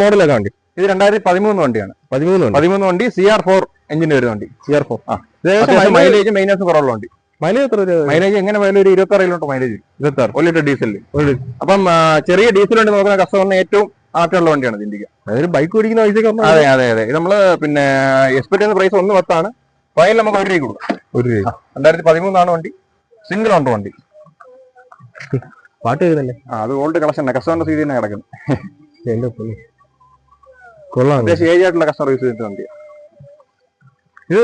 മോഡലൊക്കെ വണ്ടി ഇത് 2013 വണ്ടിയാണ്. 13 വണ്ടി CR4 എഞ്ചിന് വരുന്ന വണ്ടി. CR4. മൈലേജ് മെയിനൻസ് കുറവുള്ള വണ്ടി. മൈലേജ് എത്ര? മൈലേജ് എങ്ങനെ പോയാലും ഒരു 26 കിലോമീറ്റർ മൈലേജ്. 26. 1 ലിറ്റർ ഡീസലിൽ. അപ്പം ചെറിയ ഡീസൽ വണ്ടി നോക്കുന്ന കസ്റ്റമറിന് ഏറ്റവും ആറ്റുള്ള വണ്ടിയാണ് ഇന്ത്യക്ക്. അതായത് ബൈക്ക് ഓടിക്കുന്ന പൈസ. അതെ അതെ അതെ. ഇത് നമ്മള് പിന്നെ എക്സ്പെക്ട് ചെയ്യുന്ന പ്രൈസ് 1.10 ഫൈനൽ നമുക്ക് 1 രൂപ കൊടുക്കാം. 1 രൂപ. 2013 വണ്ടി. സിംഗിൾ ഓണർ വണ്ടി. പാട്ട് ചെയ്തല്ലേ? അത് ഓൾഡ് കളക്ഷൻ കസ്റ്റമറിന്റെ സീതി തന്നെ കിടക്കുന്നു. കൊള്ളാം. അത്യാവശ്യം ഏജ് ആയിട്ടുള്ള കസ്റ്റമർ യൂസ് ചെയ്തിട്ട് വണ്ടിയാണ് ഇത്.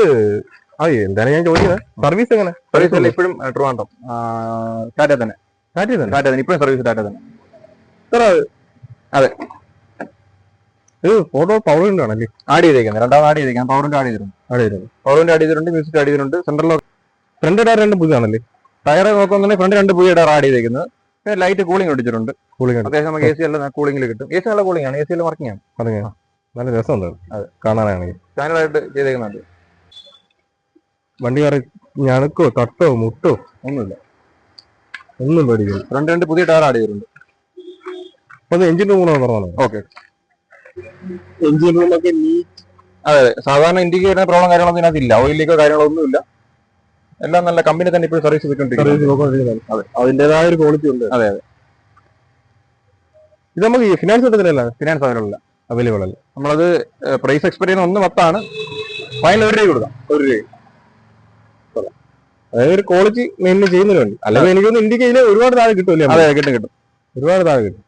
എന്താണ് ഞാൻ ചോദിക്കുന്നത്, സർവീസ് എങ്ങനെ? സർവീസ് ഇപ്പോഴും ട്രിവാൻഡ്രം ടാറ്റ തന്നെ. ഇപ്പോഴും സർവീസ് ടാറ്റ തന്നെ. അതെ. ഇത് ഫോട്ടോ പവർ വിൻഡോ ആണല്ലേ ആഡ് ചെയ്തേക്കുന്നത്? രണ്ടാമത് ആഡ് ചെയ്തേക്കുന്നത്. പവറിന്റെ ആഡ് ചെയ്തിട്ടുണ്ട്. മ്യൂസിക് ആഡ് ചെയ്തിട്ടുണ്ട്. സെൻട്രലോ ഫ്രണ്ട് ടയർ 2 പുതിയതാണല്ലേ? ടയർ നോക്കുന്നുണ്ടെങ്കിൽ ഫ്രണ്ട് 2 പുതിയ ടയർ ആഡ് ചെയ്തേക്കുന്നത്. പിന്നെ ലൈറ്റ് കൂളിംഗ് ഒടിച്ചിട്ടുണ്ട്. അത്യാവശ്യം നമുക്ക് AC എല്ലാം കൂളിംഗിൽ കിട്ടും. AC നല്ല കൂളിംഗ് ആണ്. AC വർക്കിംഗ് ആണ്. നല്ല രസമുണ്ട് അത് കാണാനാണെങ്കിൽ. സ്റ്റാൻഡേർഡായിട്ട് ചെയ്തേക്കുന്നുണ്ട്. വണ്ടി ഞണക്കോ കട്ടോ മുട്ടോ ഒന്നും പേടിക്കില്ല. ഫ്രണ്ട് 2 പുതിയ ടയർ ആഡ് ചെയ്തിട്ടുണ്ട്. ഒന്ന് എഞ്ചിൻ റൂം പറഞ്ഞാൽ ഓക്കെ. എഞ്ചിൻ റൂമൊക്കെ അതെ. സാധാരണ ഇന്ത്യക്ക് വരുന്ന പ്രോബ്ലം കാര്യങ്ങളൊന്നും ഇതിനകത്തില്ല. ഓയിൽ ലീക്കോ കാര്യങ്ങളൊന്നും ഇല്ല. എല്ലാം നല്ല കമ്പനി തന്നെ ഇപ്പോൾ സർവീസ് ചെയ്തുകൊണ്ടിരിക്കുന്നത്. അതെ, അതിന്റേതായ ഒരു ക്വാളിറ്റി ഉണ്ട്. അതെ അതെ. ഇത് നമുക്ക് ഫിനാൻസ് കിട്ടത്തില്ല. ഫിനാൻസ് അവൈലബിൾ അല്ല. നമ്മളത് പ്രൈസ് എക്സ്പെക്ട് ചെയ്യുന്ന 1.10 ഫൈനൽ 1 രൂപ കൊടുക്കാം. 1 രൂപ. അതായത് ഒരു ക്വാളിറ്റി മെയിൻ ചെയ്യുന്നതിന് വേണ്ടി. അല്ലെങ്കിൽ എനിക്കൊന്ന് ഇന്ത്യക്ക് ഒരുപാട് താഴെ കിട്ടുമല്ലേ? അതെ, കിട്ടും. ഒരുപാട് താഴെ കിട്ടും.